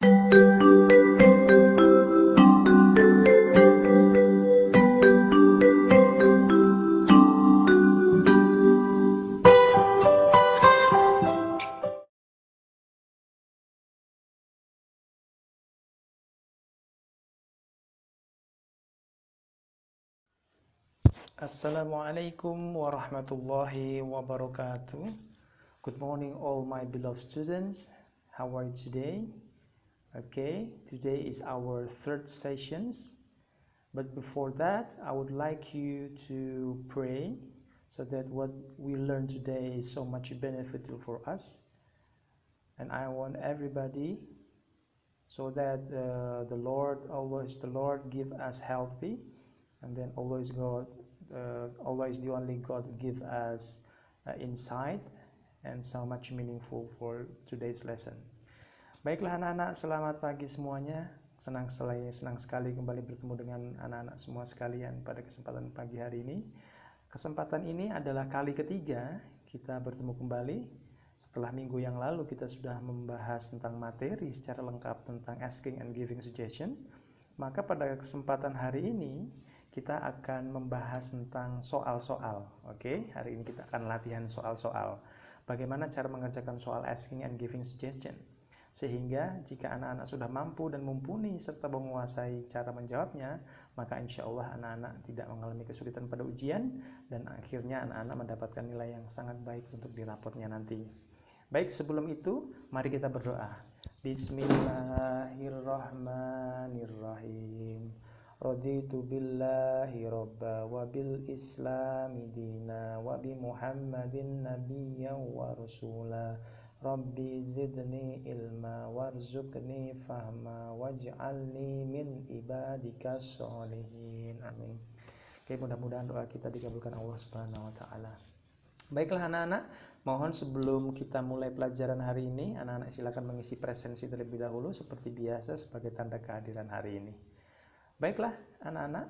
Assalamualaikum warahmatullahi wabarakatuh. Good morning all my beloved students. How are you today? Okay, today is our third sessions. But before that, I would like you to pray so that what we learn today is so much beneficial for us. And I want everybody so that the Lord give us healthy, and then always the only God give us insight and so much meaningful for today's lesson. Baiklah anak-anak, selamat pagi semuanya. Senang sekali kembali bertemu dengan anak-anak semua sekalian pada kesempatan pagi hari ini. Kesempatan ini adalah kali ketiga kita bertemu kembali. Setelah minggu yang lalu kita sudah membahas tentang materi secara lengkap tentang asking and giving suggestion. Maka pada kesempatan hari ini kita akan membahas tentang soal-soal. Oke, hari ini kita akan latihan soal-soal. Bagaimana cara mengerjakan soal asking and giving suggestion. Sehingga jika anak-anak sudah mampu dan mumpuni serta menguasai cara menjawabnya, maka insya Allah anak-anak tidak mengalami kesulitan pada ujian dan akhirnya anak-anak mendapatkan nilai yang sangat baik untuk di rapotnya nanti. Baik, sebelum itu mari kita berdoa. Bismillahirrahmanirrahim. Raditu billahi robba wa bil islami dina wa bi muhammadin nabiyyan wa rasula. Rabbi zidni ilma warzuqni fahma waj'alni min ibadikas sholihin. Amin. Oke, mudah-mudahan doa kita dikabulkan Allah Subhanahu wa taala. Baiklah anak-anak, mohon sebelum kita mulai pelajaran hari ini, anak-anak silakan mengisi presensi terlebih dahulu seperti biasa sebagai tanda kehadiran hari ini. Baiklah anak-anak,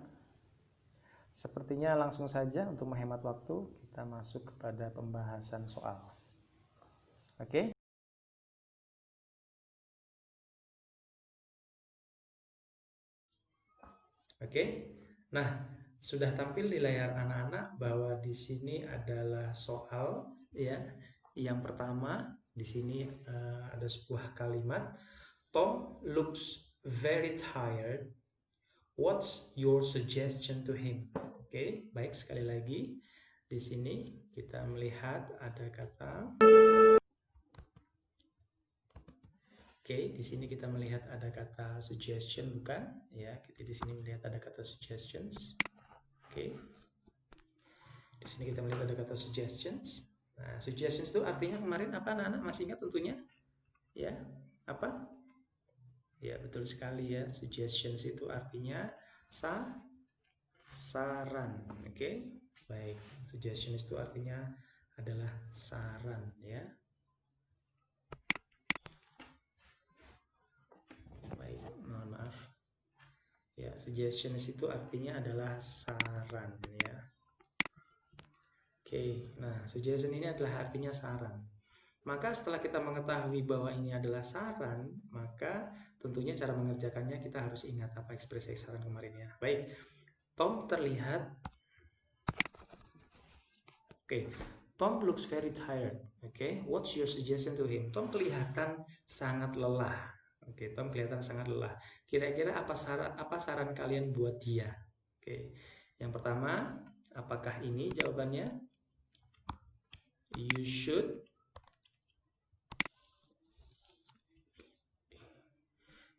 sepertinya langsung saja untuk menghemat waktu kita masuk kepada pembahasan soal. Oke. Oke. Nah, sudah tampil di layar anak-anak bahwa di sini adalah soal ya. Yang pertama, di sini ada sebuah kalimat, Tom looks very tired. What's your suggestion to him? Oke, baik, sekali lagi di sini kita melihat ada kata. Oke, di sini kita melihat ada kata suggestion, bukan? Ya, kita di sini melihat ada kata suggestions. Oke. Di sini kita melihat ada kata suggestions. Nah, suggestions itu artinya kemarin apa anak-anak masih ingat tentunya? Ya, apa? Ya, betul sekali ya. Suggestions itu artinya saran. Oke. Baik, suggestions itu artinya adalah saran ya. Baik, mohon maaf. Ya, suggestions itu artinya adalah saran ya. Oke, nah suggestion ini adalah artinya saran. Maka setelah kita mengetahui bahwa ini adalah saran, maka tentunya cara mengerjakannya kita harus ingat apa ekspresi saran kemarin ya. Baik, Tom terlihat. Oke, Tom looks very tired. Oke, what's your suggestion to him? Tom kelihatan sangat lelah. Oke, Tom kelihatan sangat lelah. Kira-kira apa saran kalian buat dia? Oke, yang pertama, apakah ini jawabannya? You should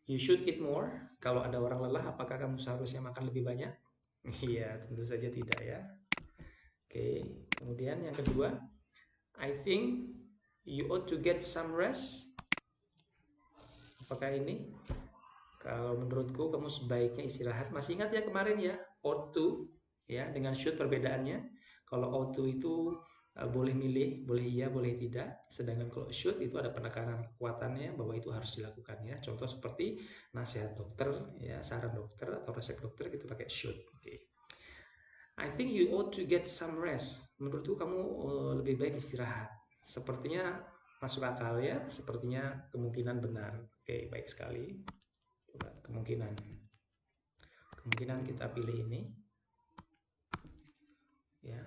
eat more. Kalau ada orang lelah, apakah kamu seharusnya makan lebih banyak? Iya, tentu saja tidak ya. Oke, kemudian yang kedua, I think you ought to get some rest. Apakah ini? Kalau menurutku kamu sebaiknya istirahat. Masih ingat ya kemarin ya, ought to ya, dengan should perbedaannya. Kalau ought to itu boleh milih, boleh iya, boleh tidak. Sedangkan kalau should itu ada penekanan kekuatannya bahwa itu harus dilakukan ya. Contoh seperti nasihat dokter ya, saran dokter atau resep dokter itu pakai should. Oke. I think you ought to get some rest. Menurutku kamu lebih baik istirahat. Sepertinya masuk akal ya, sepertinya kemungkinan benar. Oke, baik sekali. Coba kemungkinan kita pilih ini ya.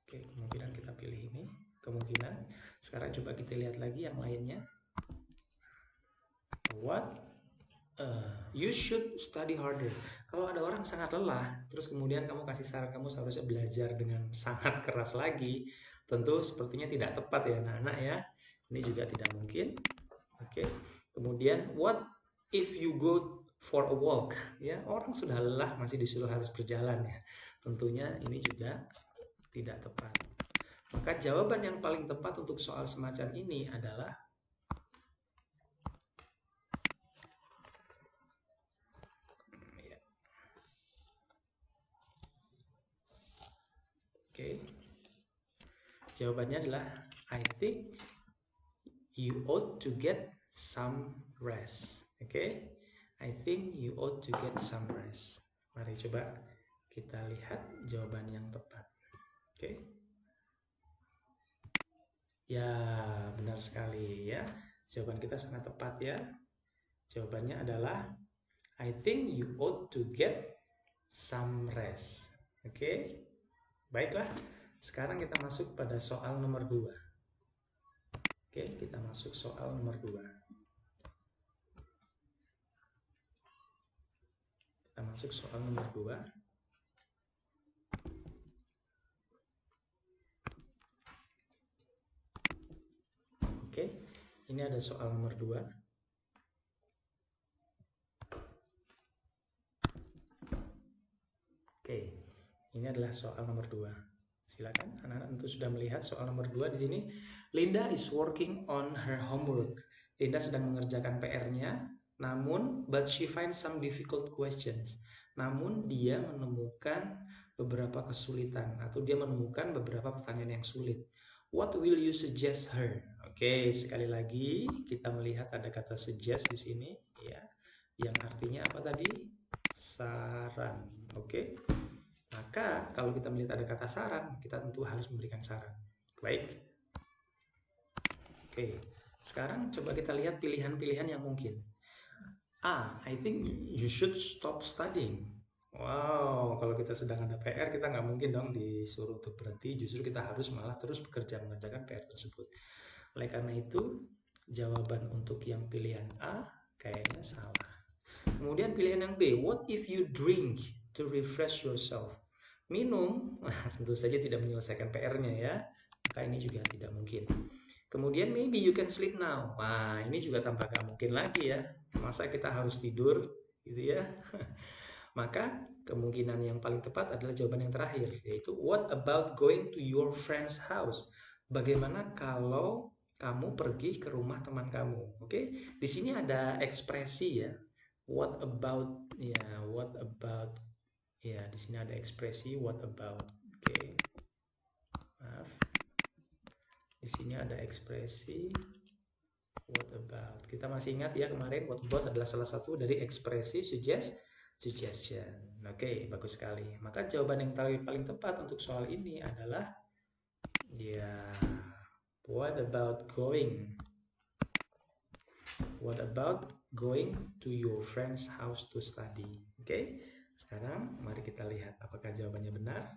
Oke, kemungkinan kita pilih ini, kemungkinan. Sekarang coba kita lihat lagi yang lainnya. What you should study harder. Kalau ada orang sangat lelah, terus kemudian kamu kasih saran kamu seharusnya belajar dengan sangat keras lagi, tentu sepertinya tidak tepat ya anak-anak ya. Ini juga tidak mungkin. Oke. Kemudian what if you go for a walk? Ya, orang sudah lelah masih disuruh harus berjalan ya. Tentunya ini juga tidak tepat. Maka jawaban yang paling tepat untuk soal semacam ini adalah jawabannya adalah I think you ought to get some rest. I think you ought to get some rest. Mari coba kita lihat jawaban yang tepat. Ya, benar sekali ya. Jawaban kita sangat tepat ya. Jawabannya adalah I think you ought to get some rest. Baiklah. Sekarang kita masuk pada soal nomor 2. Kita masuk soal nomor 2. Kita masuk soal nomor 2. Ini ada soal nomor 2. Ini adalah soal nomor 2. Silakan, anak-anak tentu sudah melihat soal nomor 2 di sini. Linda is working on her homework. Linda sedang mengerjakan PR-nya, but she finds some difficult questions. Namun dia menemukan beberapa kesulitan atau dia menemukan beberapa pertanyaan yang sulit. What will you suggest her? Sekali lagi kita melihat ada kata suggest di sini ya. Yang artinya apa tadi? Saran. Maka kalau kita melihat ada kata saran, kita tentu harus memberikan saran. Baik. Sekarang coba kita lihat pilihan-pilihan yang mungkin. A, I think you should stop studying. Wow, kalau kita sedang ada PR, kita nggak mungkin dong disuruh untuk berhenti. Justru kita harus malah terus bekerja mengerjakan PR tersebut. Oleh karena itu, jawaban untuk yang pilihan A kayaknya salah. Kemudian pilihan yang B, what if you drink to refresh yourself? Minum, tentu saja tidak menyelesaikan PR-nya ya. Maka ini juga tidak mungkin. Kemudian maybe you can sleep now. Wah, ini juga tampak gak mungkin lagi ya. Masa kita harus tidur gitu ya. Maka kemungkinan yang paling tepat adalah jawaban yang terakhir, yaitu what about going to your friend's house? Bagaimana kalau kamu pergi ke rumah teman kamu? Di sini ada ekspresi ya. What about? Ya, what about? Ya, di sini ada ekspresi what about. Maaf. Di sini ada ekspresi what about. Kita masih ingat ya kemarin what about adalah salah satu dari ekspresi suggestion. Bagus sekali. Maka jawaban yang paling tepat untuk soal ini adalah ya what about going? What about going to your friend's house to study? Sekarang mari kita lihat apakah jawabannya benar.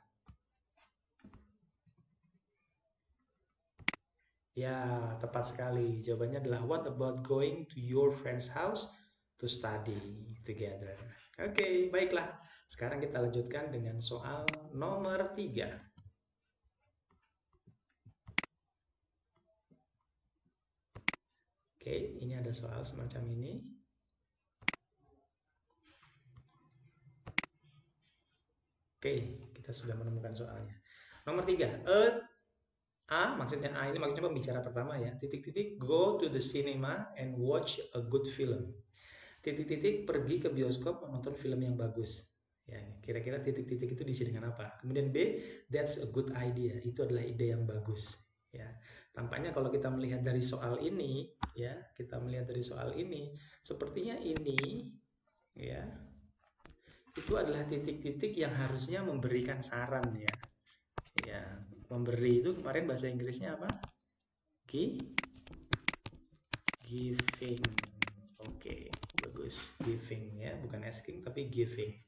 Ya, tepat sekali. Jawabannya adalah what about going to your friend's house to study together. Baiklah. Sekarang kita lanjutkan dengan soal nomor 3. Ini ada soal semacam ini. Kita sudah menemukan soalnya. Nomor 3. Maksudnya A ini maksudnya pembicara pertama ya. Titik-titik go to the cinema and watch a good film. Titik-titik pergi ke bioskop menonton film yang bagus. Ya, kira-kira titik-titik itu diisi dengan apa? Kemudian B, that's a good idea. Itu adalah ide yang bagus. Ya, tampaknya kalau kita melihat dari soal ini, ya, sepertinya ini, ya, itu adalah titik-titik yang harusnya memberikan saran ya. Ya, Memberi itu kemarin bahasa Inggrisnya apa? Giving. Oke, bagus. Giving ya, bukan asking tapi giving.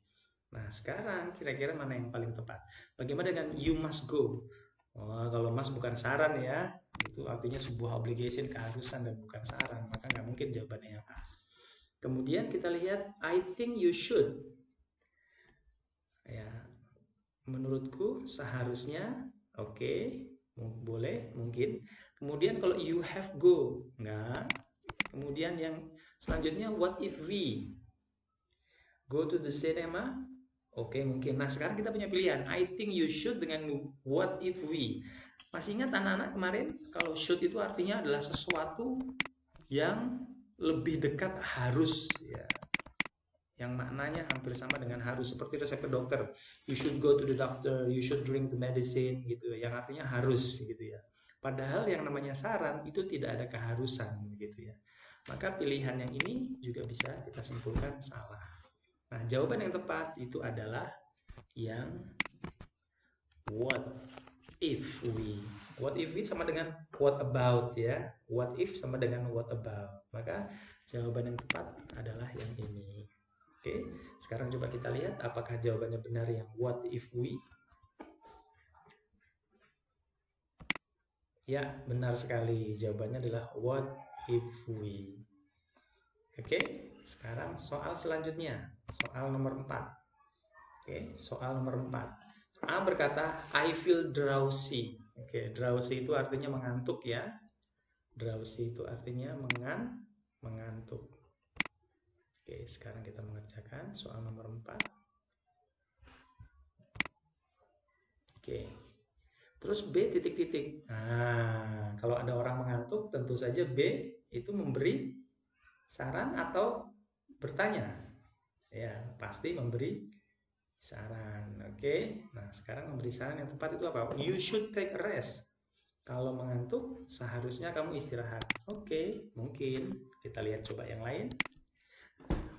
Nah, sekarang kira-kira mana yang paling tepat? Bagaimana dengan you must go? Wah, kalau must bukan saran ya. Itu artinya sebuah obligation, keharusan dan bukan saran. Maka nggak mungkin jawabannya yang A. Kemudian kita lihat I think you should. Ya, menurutku seharusnya. Oke, boleh, mungkin. Kemudian kalau you have go, enggak. Kemudian yang selanjutnya what if we go to the cinema? Oke, mungkin. Nah, sekarang kita punya pilihan. I think you should dengan what if we. Masih ingat anak-anak kemarin kalau should itu artinya adalah sesuatu yang lebih dekat harus ya. Yang maknanya hampir sama dengan harus, seperti resep ke dokter. You should go to the doctor, you should drink the medicine gitu. Yang artinya harus gitu ya. Padahal yang namanya saran itu tidak ada keharusan gitu ya. Maka pilihan yang ini juga bisa kita simpulkan salah. Nah, jawaban yang tepat itu adalah yang what if we. What if we sama dengan what about ya. What if sama dengan what about. Maka jawaban yang tepat adalah yang ini. Oke, sekarang coba kita lihat apakah jawabannya benar yang what if we. Ya, benar sekali. Jawabannya adalah what if we. Oke, sekarang soal selanjutnya. Soal nomor 4. Oke, soal nomor 4. A berkata, I feel drowsy. Oke, drowsy itu artinya mengantuk ya. Drowsy itu artinya mengantuk. Oke, sekarang kita mengerjakan soal nomor 4. Oke, terus B titik-titik. Nah, kalau ada orang mengantuk, tentu saja B itu memberi saran atau bertanya. Ya, pasti memberi saran. Oke. Nah, sekarang memberi saran yang tepat itu apa? You should take a rest. Kalau mengantuk, seharusnya kamu istirahat. Oke, mungkin. Kita lihat coba yang lain.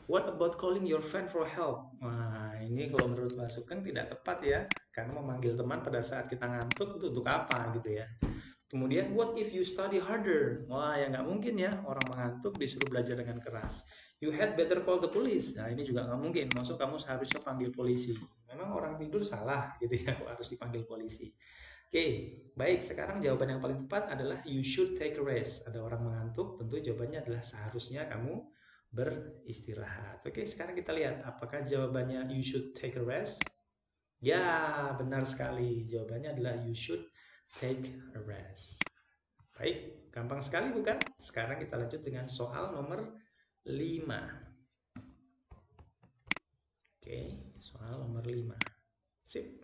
What about calling your friend for help? Nah, ini kalau menurut Pak Sugeng tidak tepat ya. Karena memanggil teman pada saat kita ngantuk itu untuk apa gitu ya. Kemudian, what if you study harder? Wah, ya nggak mungkin ya, orang mengantuk disuruh belajar dengan keras. You had better call the police. Nah, ini juga nggak mungkin. Maksud kamu seharusnya panggil polisi. Memang orang tidur salah gitu ya, harus dipanggil polisi. Oke, baik. Sekarang jawaban yang paling tepat adalah you should take a rest. Ada orang mengantuk, tentu jawabannya adalah seharusnya kamu beristirahat. Oke, sekarang kita lihat apakah jawabannya you should take a rest. Ya, benar sekali. Jawabannya adalah you should take a rest. Baik, gampang sekali bukan? Sekarang kita lanjut dengan soal nomor 5. Oke, soal nomor 5. Sip.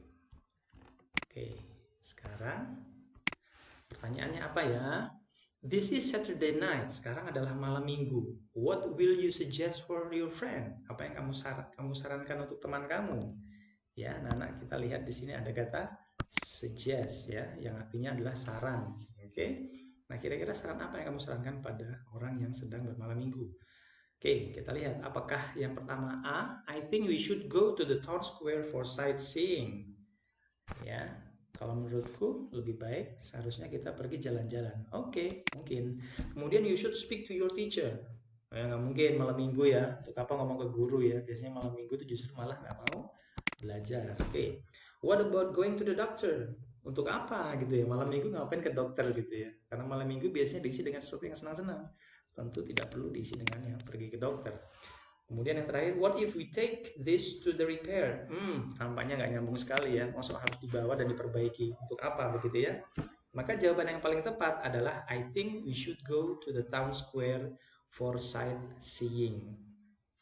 Oke, sekarang pertanyaannya apa ya? This is Saturday night. Sekarang adalah malam minggu. What will you suggest for your friend? Apa yang kamu sarankan untuk teman kamu? Ya, anak-anak, kita lihat di sini ada kata suggest ya, yang artinya adalah saran. Oke. Nah, kira-kira saran apa yang kamu sarankan pada orang yang sedang bermalam minggu? Oke, kita lihat apakah yang pertama A, I think we should go to the town square for sightseeing. Ya, kalau menurutku lebih baik seharusnya kita pergi jalan-jalan. Oke, mungkin. Kemudian you should speak to your teacher. Ya, nggak mungkin malam minggu ya. Untuk apa ngomong ke guru ya? Biasanya malam minggu itu justru malah nggak mau belajar. Oke. What about going to the doctor? Untuk apa gitu ya? Malam minggu ngapain ke dokter gitu ya? Karena malam minggu biasanya diisi dengan sesuatu yang senang-senang. Tentu tidak perlu diisi dengan yang pergi ke dokter. Kemudian yang terakhir, what if we take this to the repair? Tampaknya nggak nyambung sekali ya. Maksudnya harus dibawa dan diperbaiki. Untuk apa begitu ya? Maka jawaban yang paling tepat adalah I think we should go to the town square for sightseeing.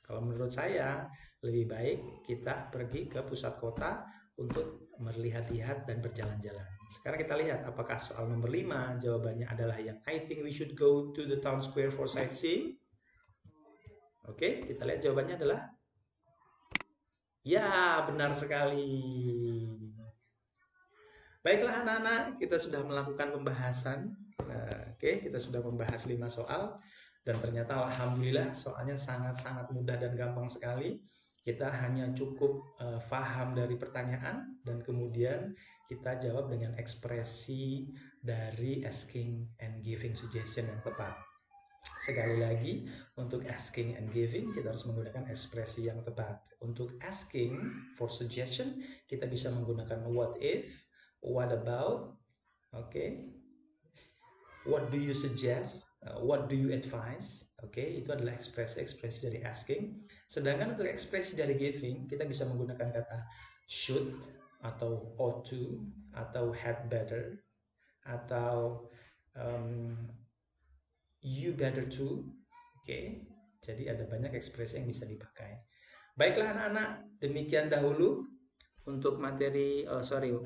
Kalau menurut saya, lebih baik kita pergi ke pusat kota untuk melihat-lihat dan berjalan-jalan. Sekarang kita lihat apakah soal nomor 5 jawabannya adalah yang I think we should go to the town square for sightseeing. Oke, kita lihat jawabannya adalah ya, benar sekali. Baiklah anak-anak, kita sudah melakukan pembahasan. Nah, oke, kita sudah membahas 5 soal dan ternyata alhamdulillah soalnya sangat-sangat mudah dan gampang sekali. Kita hanya cukup paham dari pertanyaan dan kemudian kita jawab dengan ekspresi dari asking and giving suggestion yang tepat. Sekali lagi, untuk asking and giving kita harus menggunakan ekspresi yang tepat. Untuk asking for suggestion kita bisa menggunakan what if, what about, what do you suggest, what do you advise, itu adalah ekspresi-ekspresi dari asking. Sedangkan untuk ekspresi dari giving kita bisa menggunakan kata should atau ought to atau had better atau you better to. Jadi ada banyak ekspresi yang bisa dipakai. Baiklah anak-anak, demikian dahulu untuk materi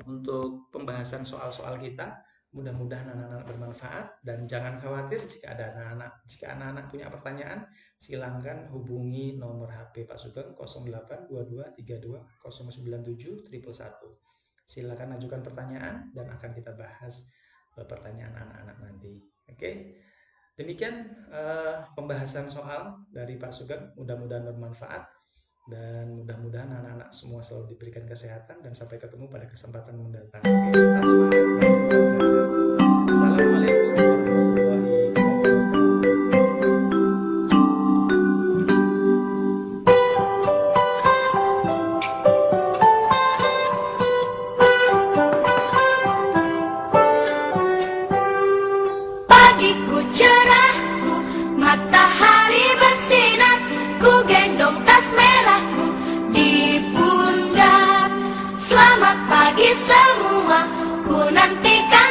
untuk pembahasan soal-soal kita. Mudah-mudahan anak-anak bermanfaat dan jangan khawatir jika anak-anak punya pertanyaan, silakan hubungi nomor HP Pak Sugeng 082232097111. Silakan ajukan pertanyaan dan akan kita bahas pertanyaan anak-anak nanti. Demikian pembahasan soal dari Pak Sugeng, mudah-mudahan bermanfaat dan mudah-mudahan anak-anak semua selalu diberikan kesehatan dan sampai ketemu pada kesempatan mendatang. Tetap semangat dan belajar. Assalamualaikum warahmatullahi wabarakatuh. Pagiku cerah, matahari bersinar, ku gendong tas merahku di pundak. Selamat pagi semua, ku nantikan